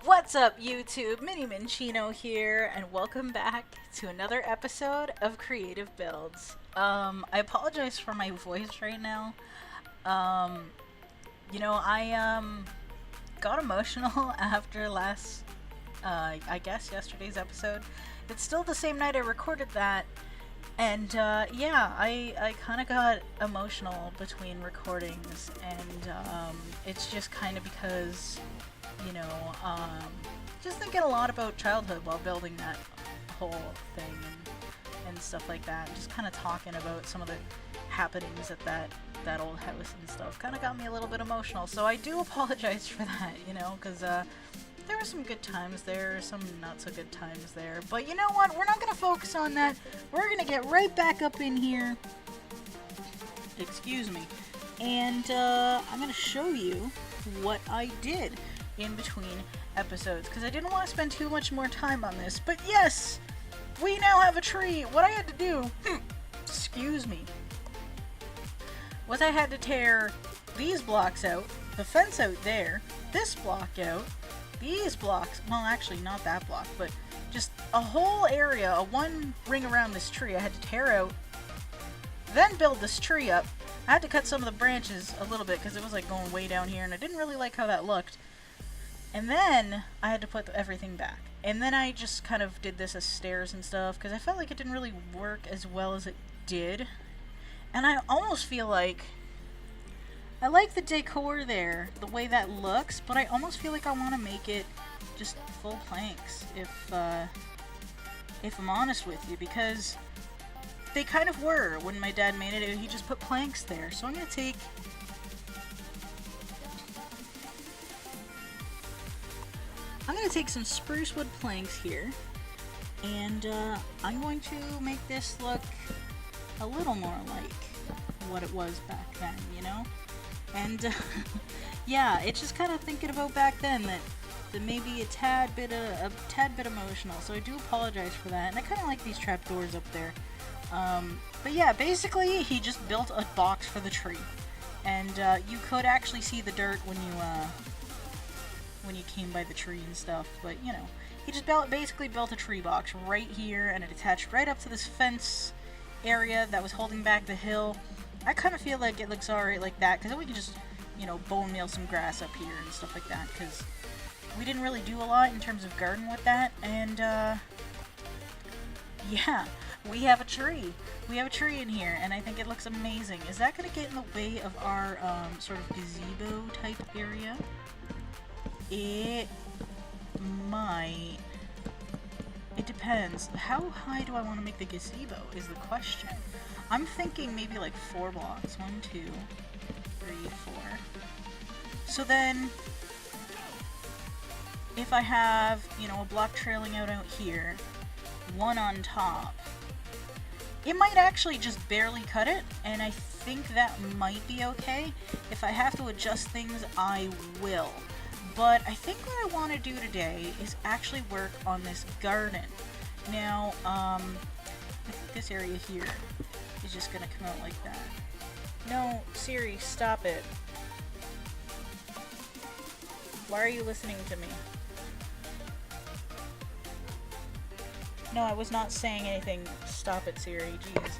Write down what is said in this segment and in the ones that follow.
What's up, YouTube? Mini Minchino here, and welcome back to another episode of Creative Builds. I apologize for my voice right now. Um, I got emotional after I guess yesterday's episode. It's still the same night I recorded that, and yeah, I kind of got emotional between recordings, and it's just kind of because you know, just thinking a lot about childhood while building that whole thing and stuff like that. Just kind of talking about some of the happenings at that old house and stuff. Kind of got me a little bit emotional. So I do apologize for that, because there were some good times there, some not so good times there. But you know what? We're not going to focus on that. We're going to get right back up in here. Excuse me. And I'm going to show you what I did in between episodes, because I didn't want to spend too much more time on this. But yes, we now have a tree. What I had to do, excuse me, was I had to tear these blocks out, the fence out there, this block out, these blocks, well actually not that block, but just a whole area, a one ring around this tree I had to tear out, then build this tree up. I had to cut some of the branches a little bit because it was like going way down here and I didn't really like how that looked. And then I had to put everything back. And then I just kind of did this as stairs and stuff because I felt like it didn't really work as well as it did. And I almost feel like I like the decor there, the way that looks, but I almost feel like I want to make it just full planks if I'm honest with you, because they kind of were when my dad made it. He just put planks there. So I'm going to take some spruce wood planks here, and I'm going to make this look a little more like what it was back then, And yeah, it's just kind of thinking about back then that maybe a tad bit emotional. So I do apologize for that, and I kind of like these trapdoors up there. But yeah, basically he just built a box for the tree, and you could actually see the dirt when you came by the tree and stuff, but he just basically built a tree box right here, and it attached right up to this fence area that was holding back the hill. I kind of feel like it looks alright like that, because then we can just, bone meal some grass up here and stuff like that, because we didn't really do a lot in terms of garden with that, and yeah, we have a tree. We have a tree in here, and I think it looks amazing. Is that going to get in the way of our sort of gazebo type area? It might. It depends. How high do I want to make the gazebo is the question. I'm thinking maybe like 4 blocks. 1, 2, 3, 4. So then, if I have, a block trailing out here, one on top, it might actually just barely cut it, and I think that might be okay. If I have to adjust things, I will. But I think what I want to do today is actually work on this garden. Now, I think this area here is just going to come out like that. No, Siri, stop it. Why are you listening to me? No, I was not saying anything. Stop it, Siri. Jeez.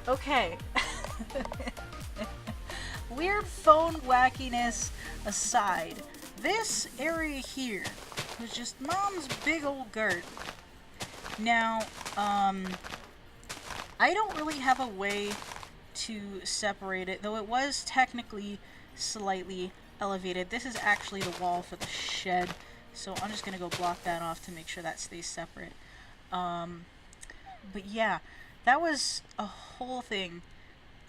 Okay. Weird phone wackiness aside, this area here was just Mom's big old garden. Now, I don't really have a way to separate it, though it was technically slightly elevated. This is actually the wall for the shed, so I'm just going to go block that off to make sure that stays separate. But yeah, that was a whole thing,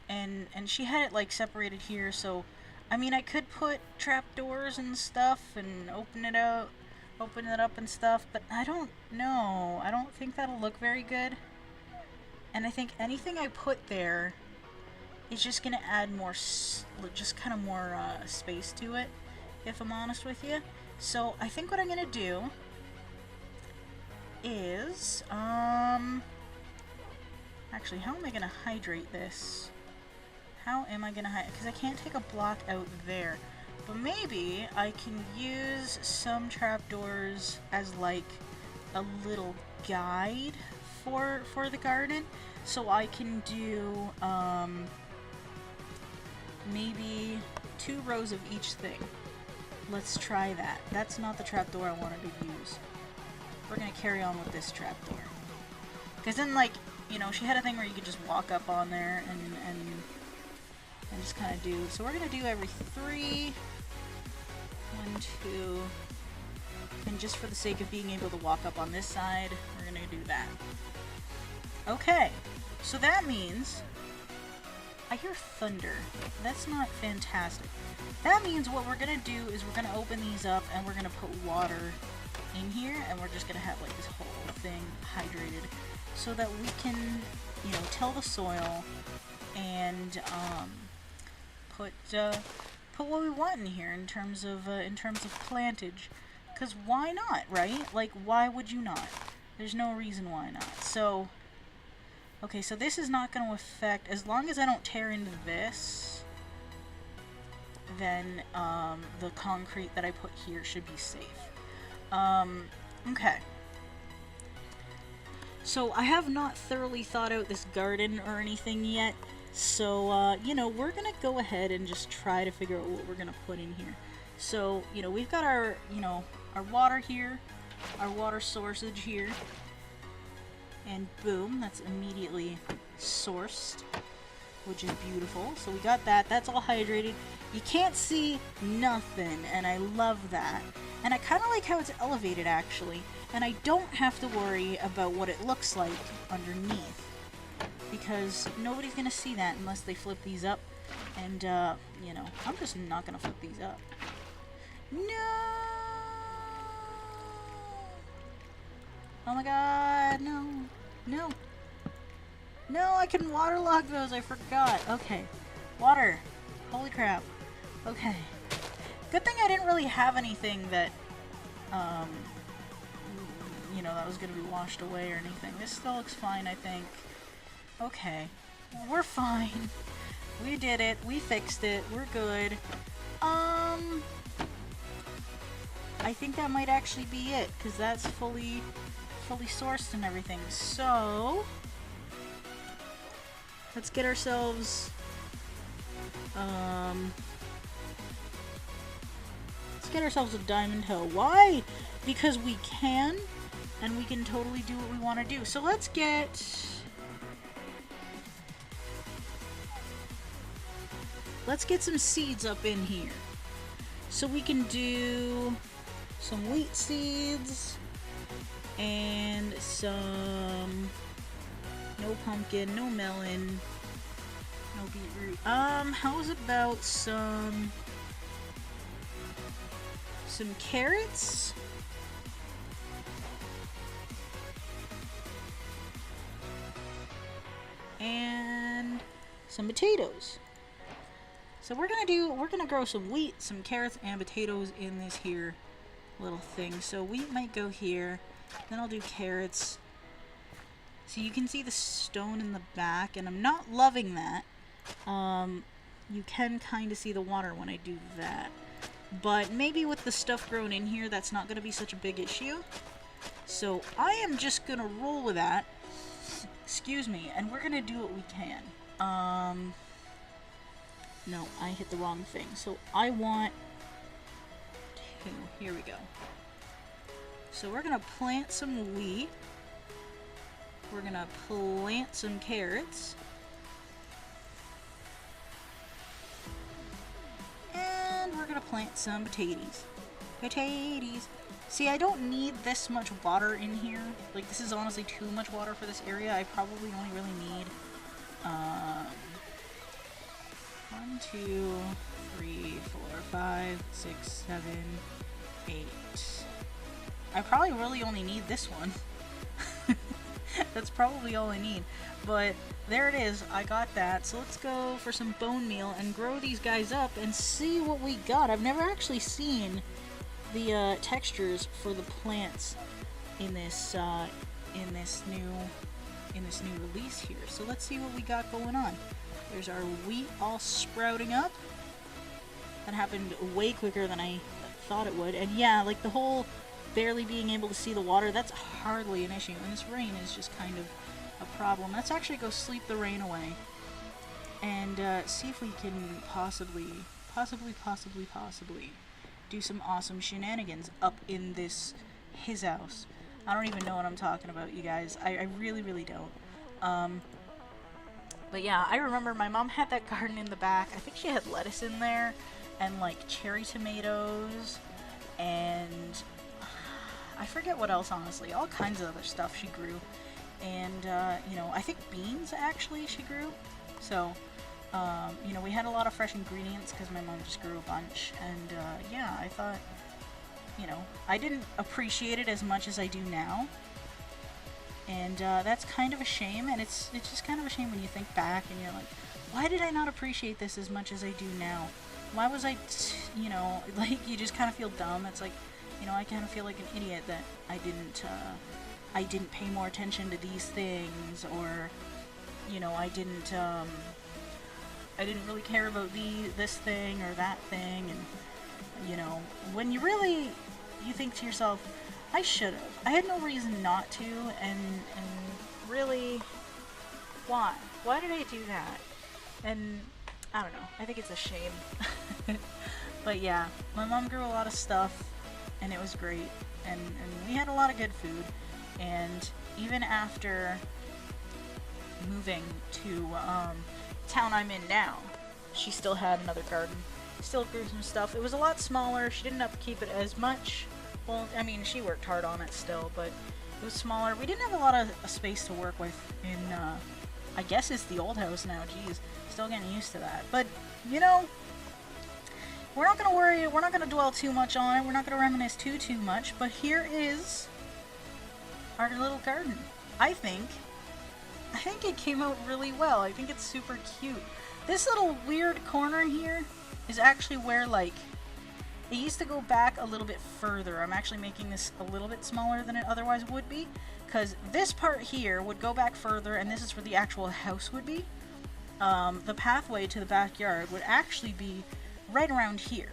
and she had it like separated here, so I mean, I could put trapdoors and stuff and open it up and stuff, but I don't know. I don't think that'll look very good. And I think anything I put there is just going to add more, just kind of more space to it, if I'm honest with you. So I think what I'm going to do is, actually, how am I going to hydrate this? How am I going to hydrate? Because I can't take a block out there. But maybe I can use some trapdoors as like a little guide for the garden. So I can do maybe 2 rows of each thing. Let's try that. That's not the trapdoor I wanted to use. We're gonna carry on with this trapdoor. Because then, like, you know, she had a thing where you could just walk up on there and just kind of do. So we're gonna do every 3. 1, 2. And just for the sake of being able to walk up on this side, we're gonna do that. Okay, so that means I hear thunder. That's not fantastic. That means what we're gonna do is we're gonna open these up and we're gonna put water in here, and we're just gonna have like this whole thing hydrated so that we can, you know, till the soil and put what we want in here in terms of plantage. Because why not, right? Like, why would you not? There's no reason why not. So, okay, so this is not going to affect, as long as I don't tear into this, then the concrete that I put here should be safe. Okay. So I have not thoroughly thought out this garden or anything yet. So, you know, we're going to go ahead and just try to figure out what we're going to put in here. So, you know, we've got our, you know, our water here, our water sourcage here. And boom, that's immediately sourced, which is beautiful. So we got that. That's all hydrated. You can't see nothing, and I love that. And I kind of like how it's elevated, actually. And I don't have to worry about what it looks like underneath, because nobody's going to see that unless they flip these up. And, you know, I'm just not going to flip these up. No! Oh my god, no. No. No, I can waterlog those, I forgot. Okay. Water. Holy crap. Okay. Good thing I didn't really have anything that, you know, that was going to be washed away or anything. This still looks fine, I think. Okay. We're fine. We did it. We fixed it. We're good. I think that might actually be it, because that's fully sourced and everything. So let's get ourselves a diamond hoe. Why? Because we can, and we can totally do what we want to do. So let's get some seeds up in here. So we can do some wheat seeds and some, no pumpkin, no melon, no beetroot. How's about some carrots? And some potatoes. So we're gonna grow some wheat, some carrots, and potatoes in this here little thing. So wheat might go here, then I'll do carrots. So you can see the stone in the back, and I'm not loving that. You can kind of see the water when I do that. But maybe with the stuff grown in here, that's not gonna be such a big issue. So I am just gonna roll with that. Excuse me, and we're gonna do what we can. No, I hit the wrong thing. So I want to, here we go. So we're gonna plant some wheat. We're gonna plant some carrots. And we're gonna plant some potatoes. Potatoes. See, I don't need this much water in here. Like, this is honestly too much water for this area. I probably only really need 1, 2, 3, 4, 5, 6, 7, 8. I probably really only need this one. That's probably all I need. But there it is. I got that. So let's go for some bone meal and grow these guys up and see what we got. I've never actually seen the textures for the plants in this new release here. So let's see what we got going on. There's our wheat all sprouting up. it happened way quicker than I thought it would. And yeah, like the whole barely being able to see the water, that's hardly an issue. And this rain is just kind of a problem. Let's actually go sleep the rain away and see if we can possibly do some awesome shenanigans up in his house. I don't even know what I'm talking about, you guys. I really, really don't. But yeah, I remember my mom had that garden in the back. I think she had lettuce in there and like cherry tomatoes and I forget what else, honestly. All kinds of other stuff she grew. And, you know, I think beans actually she grew. So, you know, we had a lot of fresh ingredients because my mom just grew a bunch. And, yeah, I thought, you know, I didn't appreciate it as much as I do now. And that's kind of a shame, and it's just kind of a shame when you think back and you're like, why did I not appreciate this as much as I do now? Why was I, you know, like, you just kind of feel dumb. It's like, you know, I kind of feel like an idiot that I didn't pay more attention to these things, or, you know, I didn't really care about this thing or that thing, and, you know, when you think to yourself, I should have. I had no reason not to, and really, why? Why did I do that? And, I don't know, I think it's a shame. But yeah, my mom grew a lot of stuff, and it was great, and we had a lot of good food, and even after moving to town I'm in now, she still had another garden, still grew some stuff. It was a lot smaller, she didn't upkeep it as much. Well, I mean, she worked hard on it still, but it was smaller. We didn't have a lot of space to work with in, I guess it's the old house now, geez. Still getting used to that. But, you know, we're not going to worry, we're not going to dwell too much on it, we're not going to reminisce too much, but here is our little garden. I think it came out really well. I think it's super cute. This little weird corner here is actually where, like, it used to go back a little bit further. I'm actually making this a little bit smaller than it otherwise would be, because this part here would go back further, and this is where the actual house would be. The pathway to the backyard would actually be right around here.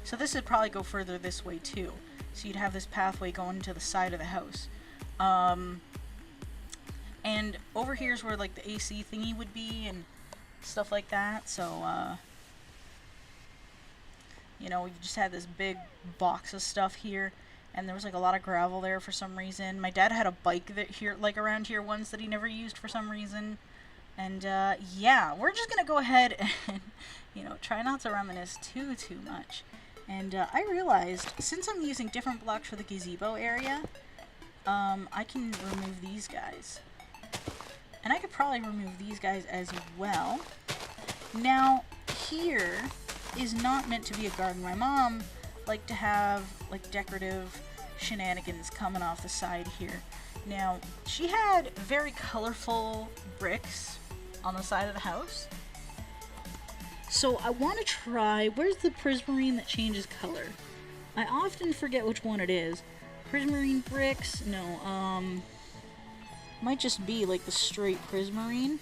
So this would probably go further this way too. So you'd have this pathway going to the side of the house. And over here is where like the AC thingy would be and stuff like that. So, you know, you just had this big box of stuff here, and there was like a lot of gravel there for some reason. My dad had a bike that here, like around here once, that he never used for some reason. And yeah, we're just gonna go ahead and, you know, try not to reminisce too much. And I realized, since I'm using different blocks for the gazebo area, I can remove these guys. And I could probably remove these guys as well. Now, here is not meant to be a garden. My mom liked to have like decorative shenanigans coming off the side here. Now, she had very colorful bricks on the side of the house. So I want to try, where's the prismarine that changes color? I often forget which one it is. Prismarine bricks? No, might just be like the straight prismarine.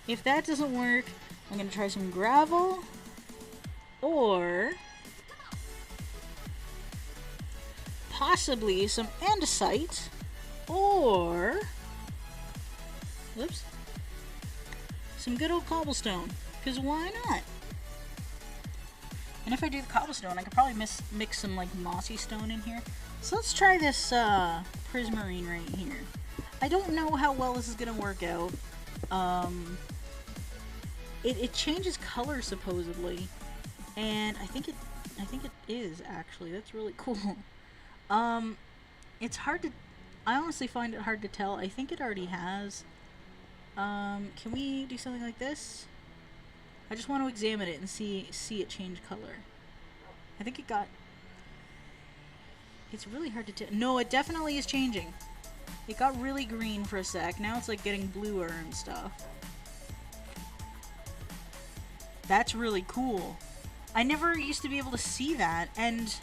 If that doesn't work, I'm gonna try some gravel, or possibly some andesite, or, whoops, some good old cobblestone, because why not? And if I do the cobblestone, I could probably mix some like mossy stone in here. So let's try this prismarine right here. I don't know how well this is gonna work out. It changes color supposedly, and I think it is actually. That's really cool. It's hard to. I honestly find it hard to tell. I think it already has. Can we do something like this? I just want to examine it and see it change color. I think it got. It's really hard to tell. No, it definitely is changing. It got really green for a sec. Now it's like getting bluer and stuff. That's really cool. I never used to be able to see that, and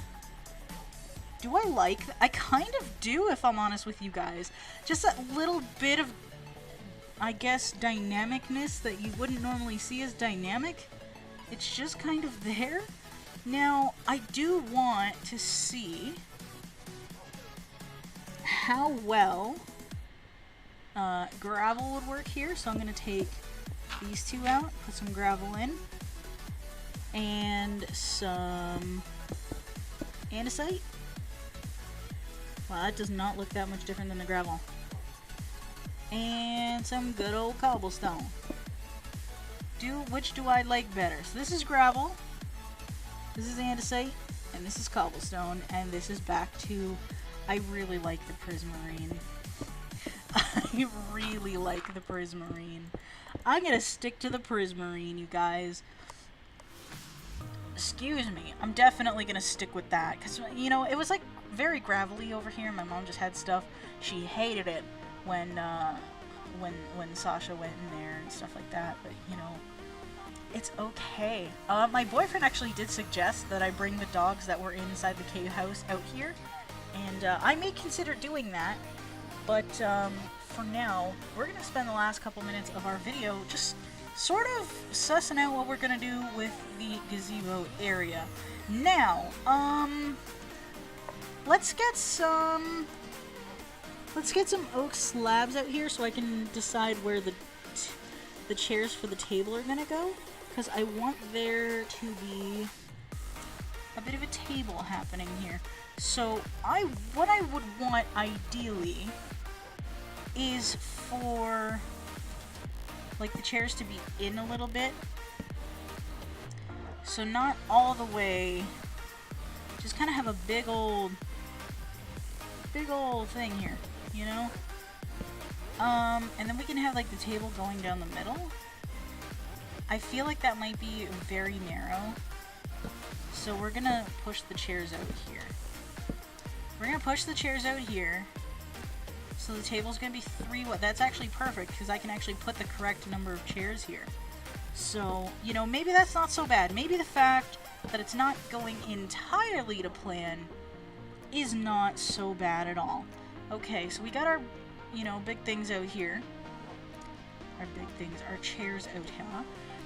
do I like that? I kind of do, if I'm honest with you guys. Just a little bit of, I guess, dynamicness that you wouldn't normally see as dynamic. It's just kind of there. Now, I do want to see how well gravel would work here. So I'm going to take these two out, put some gravel in, and some andesite. Well, that does not look that much different than the gravel. And some good old cobblestone. Which do I like better? So this is gravel, this is andesite, and this is cobblestone, and this is back to, I really like the prismarine. I really like the prismarine. I'm gonna stick to the prismarine, you guys. Excuse me, I'm definitely gonna stick with that, because, you know, it was like very gravelly over here. My mom just had stuff. She hated it when Sasha went in there and stuff like that, but, you know, it's okay. My boyfriend actually did suggest that I bring the dogs that were inside the cave house out here, and I may consider doing that, but for now, we're gonna spend the last couple minutes of our video just sort of sussing out what we're gonna do with the gazebo area. Now, let's get some oak slabs out here so I can decide where the chairs for the table are gonna go, because I want there to be a bit of a table happening here. So what I would want ideally is for like the chairs to be in a little bit, so not all the way, just kind of have a big old thing here, you know? And then we can have like the table going down the middle. I feel like that might be very narrow, so we're gonna push the chairs out here. We're gonna push the chairs out here, so the table's gonna be 3 wide. That's actually perfect, because I can actually put the correct number of chairs here. So, you know, maybe that's not so bad. Maybe the fact that it's not going entirely to plan is not so bad at all. Okay, so we got our, you know, big things out here. Our chairs out here.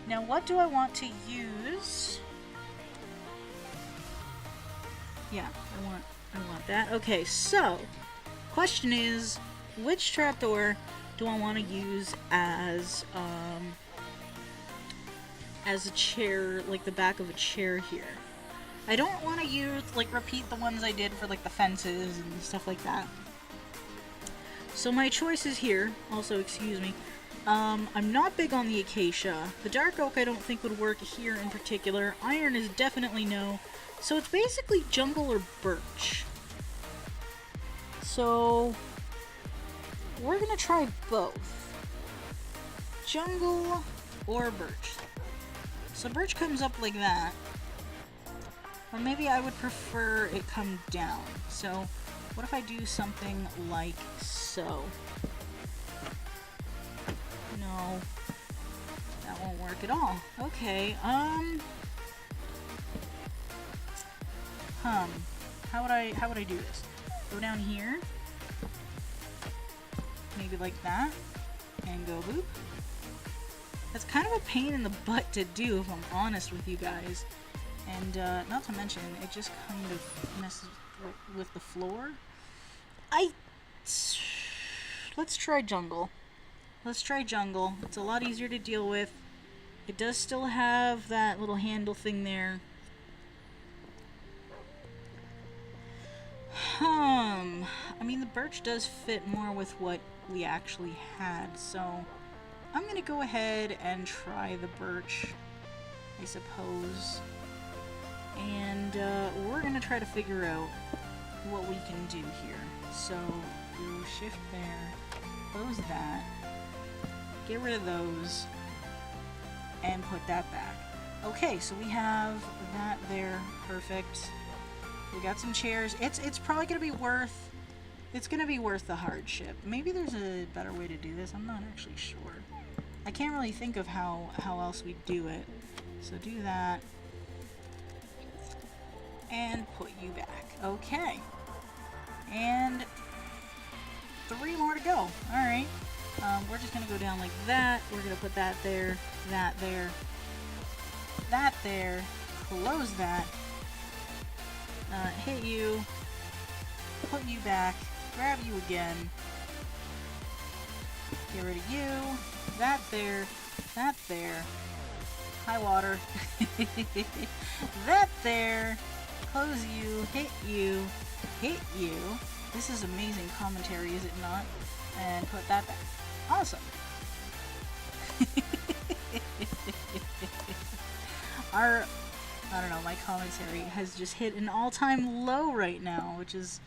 Now, what do I want to use? Yeah, I want that. Okay, so, question is, which trapdoor do I want to use as a chair, like the back of a chair here? I don't want to use, like, repeat the ones I did for, like, the fences and stuff like that. So my choices here, also, excuse me, I'm not big on the acacia. The dark oak I don't think would work here in particular. Iron is definitely no. So it's basically jungle or birch. So we're gonna try both. Jungle or birch. So birch comes up like that. Or maybe I would prefer it come down. So what if I do something like so? No, that won't work at all. Okay, how would I do this? Go down here, maybe like that, and go boop. That's kind of a pain in the butt to do, if I'm honest with you guys. And not to mention, it just kind of messes with the floor. Let's try jungle. Let's try jungle. It's a lot easier to deal with. It does still have that little handle thing there. I mean, the birch does fit more with what we actually had, so I'm gonna go ahead and try the birch, I suppose. And we're gonna try to figure out what we can do here. So, do shift there, close that, get rid of those, and put that back. Okay, so we have that there, perfect. We got some chairs. It's probably gonna be worth, it's gonna be worth the hardship. Maybe there's a better way to do this. I'm not actually sure. I can't really think of how else we do it. So do that. And put you back. Okay. And 3 more to go. Alright. We're just gonna go down like that. We're gonna put that there, that there, close that, hit you, put you back, grab you again, get rid of you, that there, high water, that there, close you, hit you, this is amazing commentary, is it not? And put that back. Awesome. I don't know, my commentary has just hit an all-time low right now, which is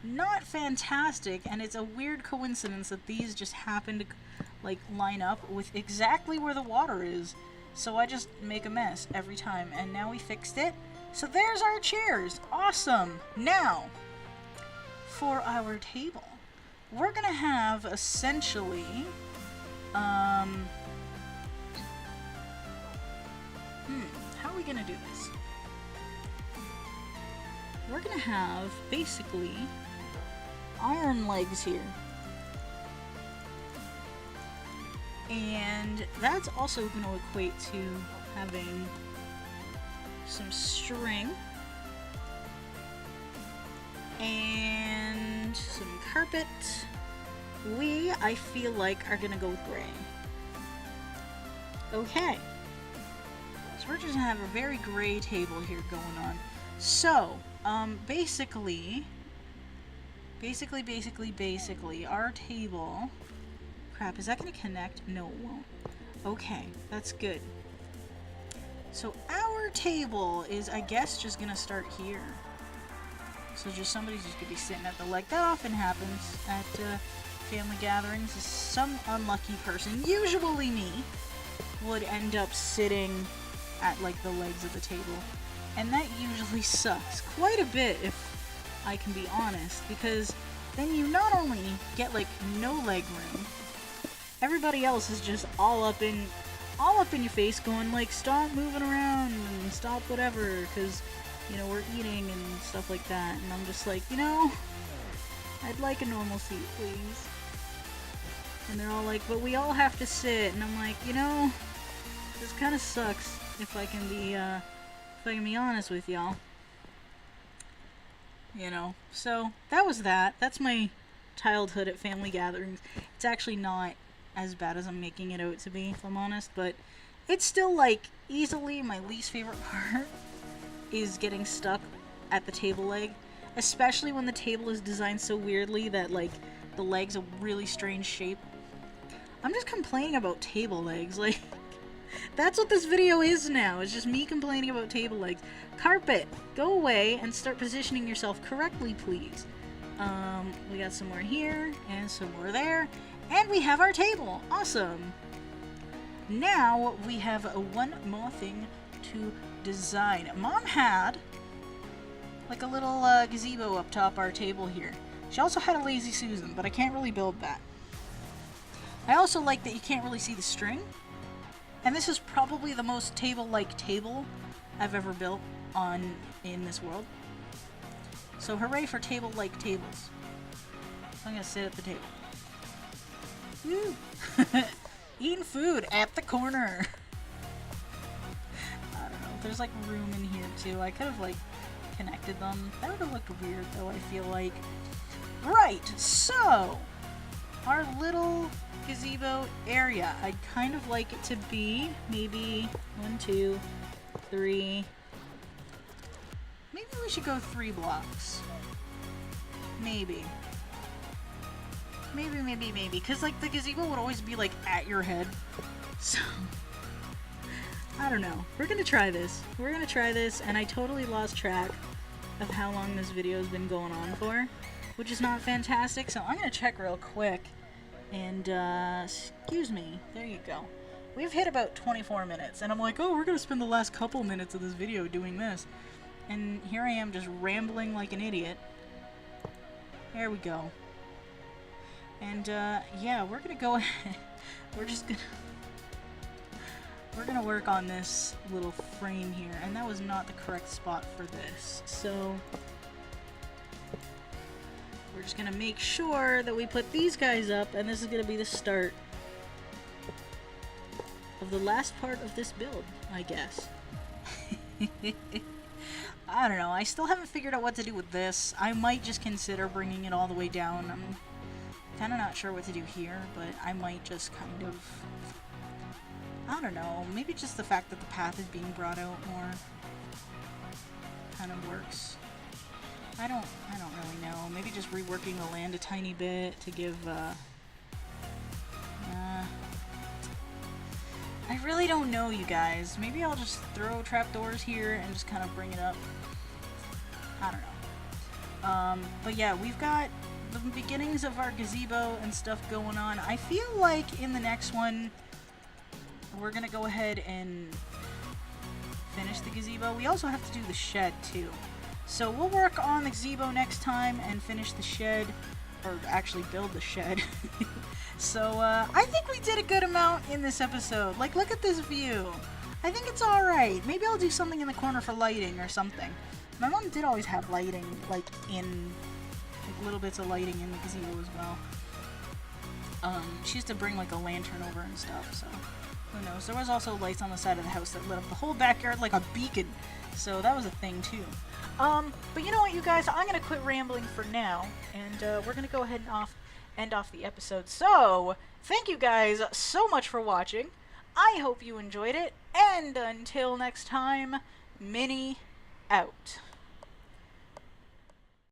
not fantastic, and it's a weird coincidence that these just happen to, like, line up with exactly where the water is. So I just make a mess every time, and now we fixed it. So there's our chairs. Awesome. Now, for our table, we're gonna have essentially, how are we gonna do this? We're gonna have, basically, iron legs here. And that's also going to equate to having some string and some carpet. I feel like, are going to go with gray. Okay. So we're just going to have a very gray table here going on. So, basically, our table... Crap, is that going to connect? No, it won't. Okay, that's good. So our table is, I guess, just going to start here. So somebody's just going to be sitting at the leg. That often happens at family gatherings. Some unlucky person, usually me, would end up sitting at, like, the legs of the table. And that usually sucks quite a bit, if I can be honest, because then you not only get, like, no leg room, everybody else is just all up in your face going, like, stop moving around and stop whatever, because, you know, we're eating and stuff like that. And I'm just like, you know, I'd like a normal seat, please. And they're all like, but we all have to sit. And I'm like, you know, this kind of sucks, if I can be honest with y'all. You know, so that was that. That's my childhood at family gatherings. It's actually not as bad as I'm making it out to be, if I'm honest, but it's still, like, easily my least favorite part is getting stuck at the table leg, especially when the table is designed so weirdly that, like, the leg's a really strange shape. I'm just complaining about table legs, like, that's what this video is now. It's just me complaining about table legs. Carpet, go away and start positioning yourself correctly, please. We got some more here and some more there. And we have our table. Awesome. Now we have one more thing to design. Mom had like a little gazebo up top our table here. She also had a Lazy Susan, but I can't really build that. I also like that you can't really see the string. And this is probably the most table-like table I've ever built in this world. So hooray for table-like tables. So I'm gonna sit at the table. Woo! Eating food at the corner. I don't know. There's like room in here too. I could have like connected them. That would have looked weird though, I feel like. Right, so our little gazebo area. I'd kind of like it to be maybe 1, 2, 3. Maybe we should go 3 blocks. Maybe. Maybe. Because, like, the gazebo would always be, like, at your head. So, I don't know. We're gonna try this. And I totally lost track of how long this video has been going on for, which is not fantastic. So I'm gonna check real quick. And, excuse me. There you go. We've hit about 24 minutes. And I'm like, oh, we're gonna spend the last couple minutes of this video doing this. And here I am just rambling like an idiot. There we go. And, yeah, we're gonna go ahead. We're gonna work on this little frame here. And that was not the correct spot for this. So we're just gonna make sure that we put these guys up. And this is gonna be the start of the last part of this build, I guess. I don't know. I still haven't figured out what to do with this. I might just consider bringing it all the way down. I'm kind of not sure what to do here, but I might just kind of... I don't know. Maybe just the fact that the path is being brought out more kind of works. I don't really know. Maybe just reworking the land a tiny bit to give, I really don't know, you guys. Maybe I'll just throw trapdoors here and just kind of bring it up. I don't know. But yeah, we've got the beginnings of our gazebo and stuff going on. I feel like in the next one, we're gonna go ahead and finish the gazebo. We also have to do the shed, too. So we'll work on the gazebo next time and finish the shed, or actually build the shed. So, I think we did a good amount in this episode. Like, look at this view. I think it's alright. Maybe I'll do something in the corner for lighting or something. My mom did always have lighting, like, little bits of lighting in the gazebo as well. She used to bring, like, a lantern over and stuff, so who knows. There was also lights on the side of the house that lit up the whole backyard like a beacon. So that was a thing, too. But you know what, you guys? I'm going to quit rambling for now, and we're going to go ahead and end off the episode. So, thank you guys so much for watching. I hope you enjoyed it, and until next time, Minnie out.